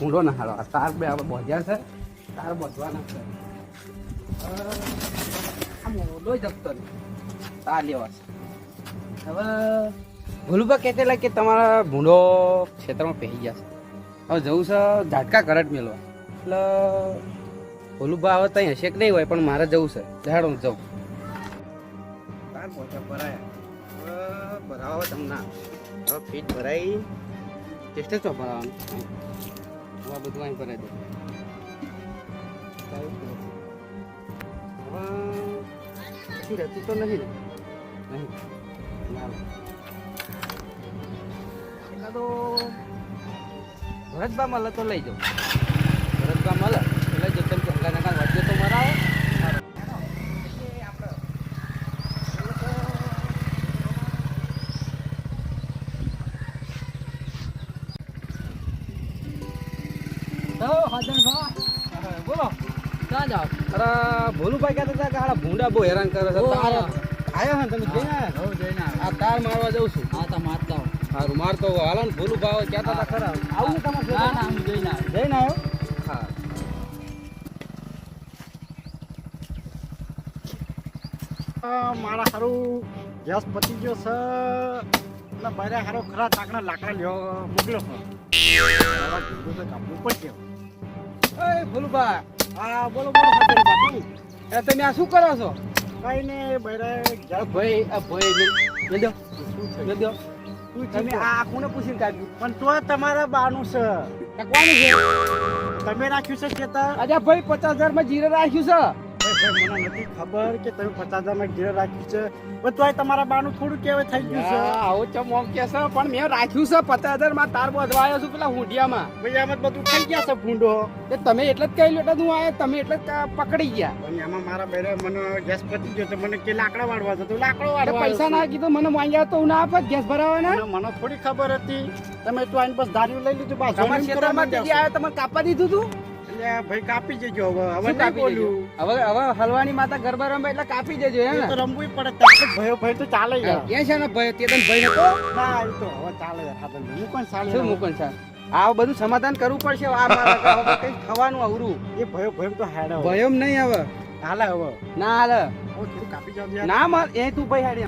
ભૂંડો ના હાલો તાર બે આપણે બોધ્યા છે તાર બોધવાના છે આ મોડો જપતો ને તાર લેવા છે હવે ભૂલુભા કહેતેલા કે તમારા ભૂંડો ક્ષેત્રમાં પહેરી ગયા છે હવે જવું છે ઝાટકા કરટ મેળવા એટલે ભોલુભા હવે ત્યાં હશે કે નહીં હોય પણ મારે જવું છે દેખાડો હું જઉં તાર પહોંચા ભરાયા હવે ભરાવા તમને હવે ફીટ ભરાઈ ટેસ્ટે ચો ભરાવાનું હવે બધું અહીં ભરાઈ દે હવે પછી રહેતું તો નહીં ને નહીં એકાદો ભરતબા મળે તો લઈ જાઉં ભરતબા મળે તો લઈ જાઉં તમે ગંગા નગર વચ્ચે તો મરાવો બોલો ક્યાં જાઓ અરે ભોલુભાઈ કહેતા હતા કે હાડા ભૂંડા બહુ હેરાન કરે છે આયા હા તમે જઈને આ તાર મારવા જઉં છું હા તો મારતા સારું મારતો હાલો ને ભોલું ભાવ કહેતા હતા ખરા આવું તમારે ના ના હું જઈને આવ્યો હા મારા સારું ગેસ પતી ગયો છે એટલે બરે સારો ખરા તાકના લાકડા લ્યો મોકલ્યો છે કાપવું પડશે એ ભોલુભાઈ હા બોલો બોલો બાપુ એ તમે આ શું કરો છો કઈ ને બરે ભાઈ આ ભાઈ મેં દો તમે આ કોને પૂછીને કાઢ્યું પણ તો તમારા બાનું છે કોનું છે તમે રાખ્યું છે ખેતર અજા ભાઈ 50,000 માં જીરો રાખ્યું છે મને નથી ખબર કે તમે 50,000 માં ઘેર રાખ્યું છે પણ તોય તમારા બાનું થોડું કેવાય થઈ ગયું છે આવો ચમોક કે છે પણ મેં રાખ્યું છે 50,000 માં તાર બોધવા આવ્યો છું પેલા હુંડિયામાં ભાઈ આમાં બધું થઈ ગયા છે ભૂંડો એ તમે એટલે જ કહી લો એટલે હું આયો તમે એટલે જ પકડી ગયા પણ એમાં મારા બેરે મને ગેસ પતી ગયો તો મને કે લાકડા વાળવા છે તો લાકડો એટલે વાળવા પૈસા ના કીધું મને માંગ્યા તો હું ના આપત ગેસ ભરાવાના મને થોડી ખબર હતી તમે તો આઈને બસ ધાર્યું લઈ લીધું બાજુ તમારા ક્ષેત્રમાં જે આવ્યો તમે કાપવા દીધું તું એટલે ભાઈ કાપી જજો હવે શું કાપી દેજો? હવે હલવાની માતા ગરબા રમે એટલે કાપી દેજો હે ને તો રમવું પડે ત્યાં ભયો ભય તો ચાલે યાર એ છે ને ભાઈ તેદન ભાઈ નતો ના એ તો હવે ચાલે યાર હું પણ ચાલે શું મુકન છે આ બધું સમાધાન કરવું પડશે આ મારા હવે કઈ થવાનું અવરું એ ભયો ભય તો હેડે ભયમ નહીં હવે ચાલે હવે ના હાલે હવે થોડું કાપી જાવ યાર ના માર એ તું ભાઈ હાડી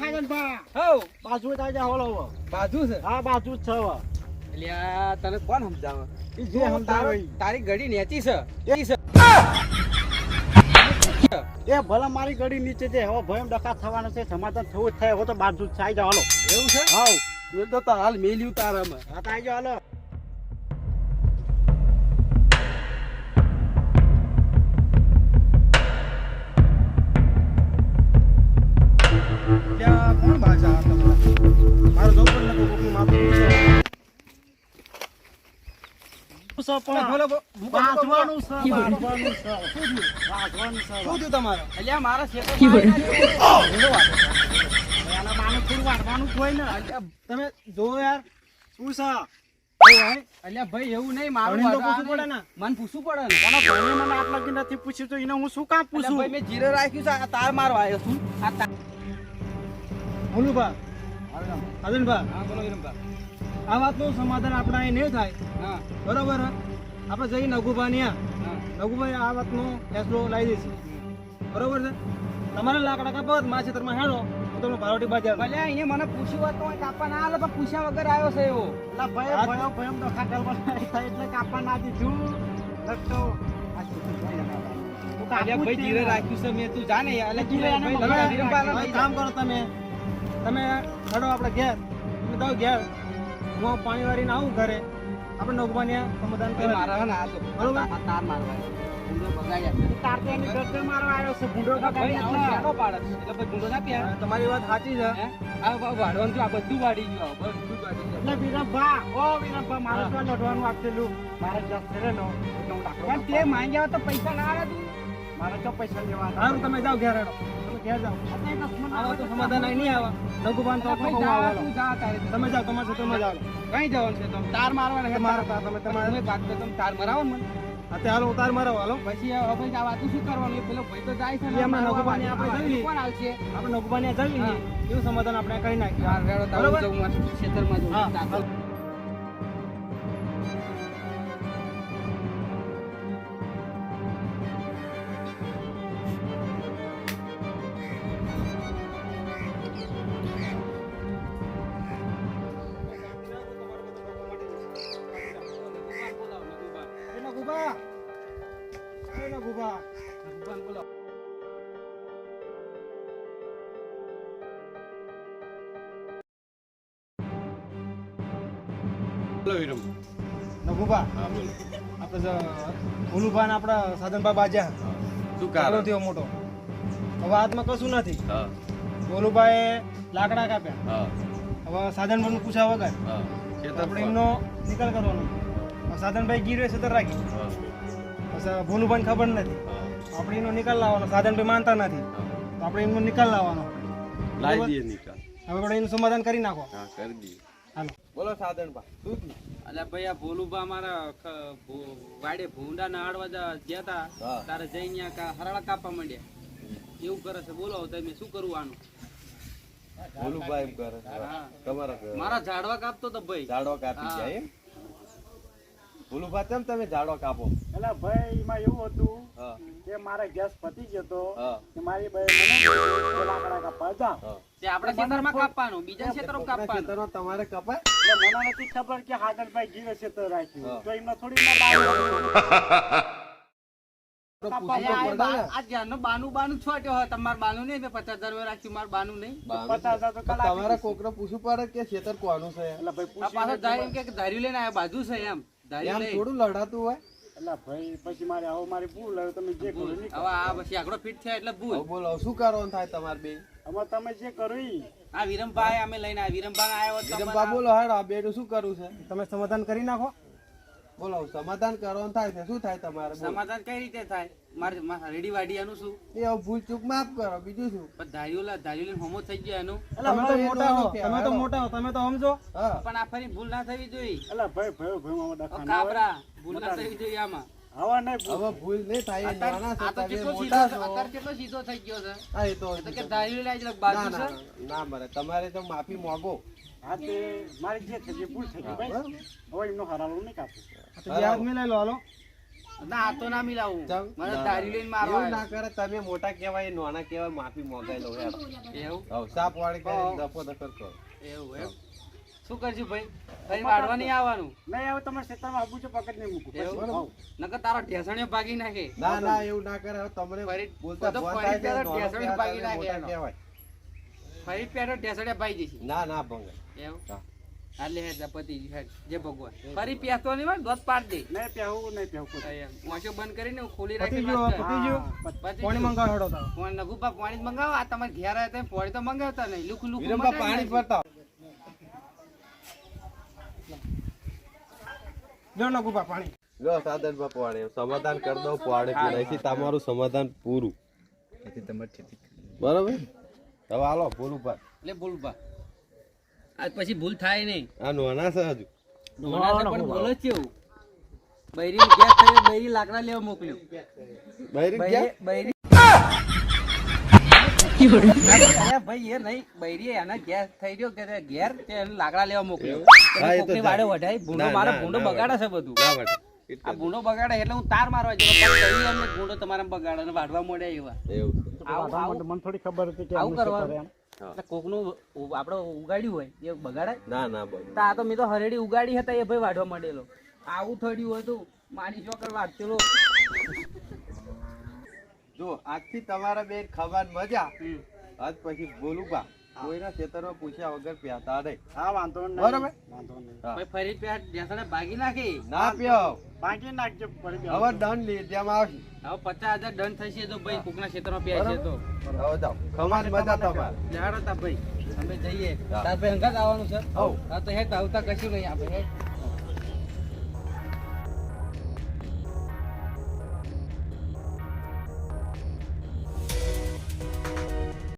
હો બાજુ જ આવી હોલો હવે બાજુ છે હા બાજુ જ છે હવે એટલે આ તને કોણ સમજાવે એ જે સમજાવે તારી ઘડી નેચી છે એ ભલા મારી ગડી નીચે છે હવે ભયમ ડખા થવાનો છે સમાધાન થવું જ થાય હવે તો બાજુ જ આવી જાવ હાલો એવું છે હાવ તું તો હાલ મેલ્યું તારામાં હા તો આવી જાવ હાલો કોણ ભાષા મારો દોસ્ત ને કોકનું માથું તમે જો યાર શું છે અલ્યા ભાઈ એવું નહીં મારું ઘણી તો પૂછવું પડે ને મને પૂછવું પડે ને પણ ઘણી મને આટલા કે નથી પૂછ્યું તો એને હું શું કામ પૂછું ભાઈ મેં જીરો રાખ્યું છે આ તાર મારવા આવ્યો છું આ તાર બોલું ભા અજનભા હા બોલો વિરમભા આ વાતનું સમાધાન આપણા અહીં નહીં થાય હા બરોબર આપણે જઈ નગુભા ત્યાં નગુભાઈ આ વાતનો ફેસલો લાવી દઈશું બરોબર છે તમારે લાકડા કાપવા મારા ક્ષેત્રમાં હેડો તો તમને ભારોટી બાજાર ભલે અહીંયા મને પૂછ્યું હોત તો અહીં કાપવા ના આલે પણ પૂછ્યા વગર આવ્યો છે એવો એટલે ભયો ડખા કરવા એટલે કાપવા ના દીધું લગતો ભાઈ જીરો રાખ્યું છે મેં તું જાને કામ કરો તમે હેડો આપણે ઘેર તમે દો ઘેર હું પાણી વાળીને આવું ઘરે આપણે નગુભાઈ સમાધાન કરે મારા ના તો બરોબર આ તાર મારવા ભૂંડો બગાડ્યા તાર તો એની ગરદે મારવા આવ્યો છે ભૂંડો ભાઈ આવો પાડે એટલે ભાઈ ભૂંડો ના પ્યા તમારી વાત સાચી છે આ વાડવાનું તો આ બધું વાડી ગયું બધું વાડી ગયું એટલે વિરમભા મારે તો લડવાનું આપેલું મારે જસ કરેલો એટલે હું દાખલો પણ તે માંગ્યા તો પૈસા ના આવે તું મારે તો પૈસા લેવા સારું તમે જાઓ ઘેર હેડો તમે ઘેર જાઓ આવો તો સમાધાન અહીં નહીં આવે લઘુબાન તો ભાઈ જા તું જા તારે તમે જાઓ તમારા ક્ષેત્રમાં જાઓ કઈ જવાનું છે તમે તાર મારવાના છે મારા તાર તમે તમે વાત કરો તમે તાર મરાવો ને મને અત્યારે હાલો ઉતાર મારો હાલો પછી હવે ભાઈ આ વાતું શું કરવાનું એ પેલો ભાઈ તો જાય છે એ એમાં નગુબાની આપણે જઈએ કોણ આવશે આપણે નગુબાની જઈએ એવું સમાધાન આપણે કરી નાખીએ યાર રેડો તારું જવું ક્ષેત્રમાં જવું હા. નગુબા એ નગુબા ભગવાન બોલો. બોલો વિરમ. નગુબા હા બોલો. આપણે ભોલુભા ને આપણા સાધનભા બાજ્યા શું કારો કારણ? થયો મોટો હવે હાથમાં કશું નથી હા ભોલુભાએ લાકડા કાપ્યા હા હવે સાધનભાઈ પૂછ્યા વગર હા તો આપણે એમનો નિકાલ કરવાનો સાધનભાઈ ગીરવે સતર રાખી હા પછી ભોલુભાઈને ખબર નથી હા આપણે એનો નિકાલ લાવવાનો સાધનભાઈ માનતા નથી તો આપણે એમનો નિકાલ લાવવાનો લાવી દઈએ નિકાલ. હવે આપણે એનું સમાધાન કરી નાખો હા કરી દઈએ. હાલો બોલો સાધનભા શું થયું? અલ્યા ભાઈ આ ભોલુબા મારા વાડે ભૂંડા ના આડવા ગયા તા હા. તારે જઈને ત્યાં હરાળા કાપવા માંડ્યા એવું કરે છે. બોલો હવે તમે શું કરવું આનું? ભોલુભા એમ કરે છે. હા. તમારા મારા ઝાડવા કાપતો તો ભાઈ. ઝાડવા કાપી હા. ગયા એમ? ભોલુભા કેમ તમે ઝાડવા કાપો? એટલે ભાઈ એમાં એવું હતું હા કે મારા ગેસ પતી ગયો તો હા કે મારી ભાઈ મને લાકડા કાપવા હતા હા. તે આપણા ખેતરમાં કાપવાનું, બીજા ખેતરમાં આપણા કાપવાનું. ખેતરમાં તમારે કપાય? એટલે મને નથી ખબર કે હાજરભાઈ ગીરે છે તો રાખ્યું હા. તો એમને થોડી ના લાગે. તો અલ્યા પૂછવું આ પડે ને. આ જ્યારનું બાનું છોટ્યો હોય તમારું બાનું નહીં. મેં 50,000 રાખ્યું, મારું બાનું નહીં. બાનું. 50,000 તો પણ કલાક તમારે કોકને પૂછવું પડે કે ખેતર કોનું છે? એટલે ભાઈ આ પાછો જાય એમ કે ધાર્યું લઈને આવ્યા, બાજુ છે એમ ધાર્યું એમ લઈને. થોડું લડાતું હોય. એટલે ભાઈ પછી મારે આવો મારી ભૂલ હવે તમે જે કરો નહીં હવે આ પછી આંકડો ફિટ થયા એટલે ભૂલ. હવે બોલો શું કરવાનું થાય તમારે બે? હવે તમે જે કરો ઈ આ વિરમભાઈ અમે લઈને આવ્યા. વિરમભાઈ આવ્યો હોત તો વિરમભા અમારા- બોલો હેડો આ બેનું શું કરવું છે? તમે સમાધાન કરી નાખો બોલો સમાધાન કરવાનું થાય છે શું થાય તમારે? બોલો. સમાધાન કઈ રીતે થાય? મારે રેડી વાડિયાનું શું? એ હવે ભૂલ ચૂક માફ કરો બીજું શું? પણ ધાર્યું લઈને હોમો થઈ ગયો એનું. એટલે તમે તો તમારે મોટા હો એનું તમે તો મોટા હો તમે તો સમજો હા પણ આ ફરી ભૂલ ના થવી જોઈએ. એટલે ભાઈ ભાઈ ભાઈ મામા હવે ડખા ના હોય. કાબરા ભૂલ ના થવી જોઈએ આમાં. હવે નહીં ભૂલ. હવે ભૂલ નહીં થાય એ નાના આ તો છે તમે કેટલો મોટા સીધો છો. અત્યારે કેટલો સીધો થઈ ગયો છે. હા એ તો એ તો કે ધાર્યું લઈને આવી ના બાજુ ના છે. ના મરે તમારે તો માફી માંગો. હા તે મારી જે થઈ ગઈ ભૂલ થઈ ગઈ ભાઈ બરાબર? હવે એમનો હરાલો નહીં કાપો બરાબર. યાદ મિલાઈ લો હાલો ના આ તો ના મિલાવું. ચમ? મને ના, ધાર્યું લઈને ના. મારવા એવું ના કરે તમે મોટા કહેવાય નાના કહેવાય માફી માંગાઈ લો હેડો. એવું હવે સાપ વાળી કરીને દફો દફર કરો. એવું એમ શું કરશું ભાઈ? ફરી વાળવા નહીં આવવાનું. નહીં હવે તમારે ખેતરમાં આબુ છે પકડ નહીં મૂકું એવું? પછી આવું. નકર તારો ઢેસણીઓ ભાગી નાખે. ના ના એવું ના કરે હવે તમને ફરી- બોલતા બધો ભોંય ફરી થાય છે, પેલો નાનો ઢેસણી કહેવાય, ભાગી તમે નાખે મોટા એનો. કહેવાય. ફરી પેલો ઢેસણીઓ ભાગી જશે. ના ના ભંગે. એવું હા. હાલે હેડ પતિ હેડ જય ભગવાન. ફરી પેતો નહીં હોય દોત પાડ દે. નહીં પહેવું નહીં પહેવું કોઈ. મોશો બંધ કરીને હું ખોલી પતી રાખી ગયું વાત કર. પતી ગયું પતી પાણી ગયું. મંગાવો હેડો તારો ફોન નગુભા પાણી જ મંગાવો. આ તમારે ઘેર આવ્યા તમે પાણી તો મંગાવતા નહીં. લુખું લુખું વિરમભા મંગાવી પાણી નાખ્યું. ભરતા લ્યો ને ગુબા પાણી લો સાધન માં પાણી સમાધાન કરી દો પાણી પીડાયથી તમારું સમાધાન પૂરું. બરાબર હવે હાલો ભોલું ભાઈ લે બોલ બા. આજ પછી ભૂલ થાય નહીં. આ નાના છે હજુ. નોના છે પણ બોલો જ કેવું. બૈરી ગેસ થઈ બૈરી લાકડા લેવા મોકલ્યો. બૈરી ગયા? બૈરી અરે ભાઈ એ નહીં બૈરી એના ગેસ થઈ ગયો કે ઘેર તે એને લાકડા લેવા મોકલ્યો. હા, એ તો કોકની વાડે વઢાઈ ભૂંડો ના, મારો ના, ભૂંડો ના બગાડે છે બધું. ના બેટા. આ ભૂંડો બગાડે એટલે હું તાર મારવા જતો પણ કહી એમને ભૂંડો તમારા બગાડે અને વાઢવા મોડ્યા એવા. એવું છે. આવું મને થોડી ખબર હતી કે આવું આવું શું કરવાનું. કરે એમ. હા. એટલે કોકનું આપણે ઉગાડ્યું હોય એ બગાડાય. ના ના બોલ. તો આ તો મેં તો હરેડી ઉગાડી હતા એ ભાઈ વાઢવા માંડેલો. આવું થયું હતું મારી છોકર વાંચેલો. જો આજથી તમારા બેન ખબર મજા હમ. આજ પછી બોલું બા કોઈના ખેતરમાં પૂછ્યા વગર પ્યાતા નહીં. હા વાંધો નહીં બરાબર? વાંધો નહીં હા. ભાઈ ફરી પેટ ઢેસણે ભાગી નાખી. ના પ્યો બાકી નાખજો ફરી બે. હવે દંડ લીધેમાં આવશે. હવે 50,000 દંડ થશે તો ભાઈ કોકના ક્ષેત્રમાં પ્યાય છે તો હવે જાઓ ખમાન મજા તમારે. લેહાડો તા ભાઈ અમે જઈએ. હા. તાર ભાઈ હંગાત આવવાનું છે. હઉ. હા તો હેડ આવતા કશું નહીં આપણે હેડ.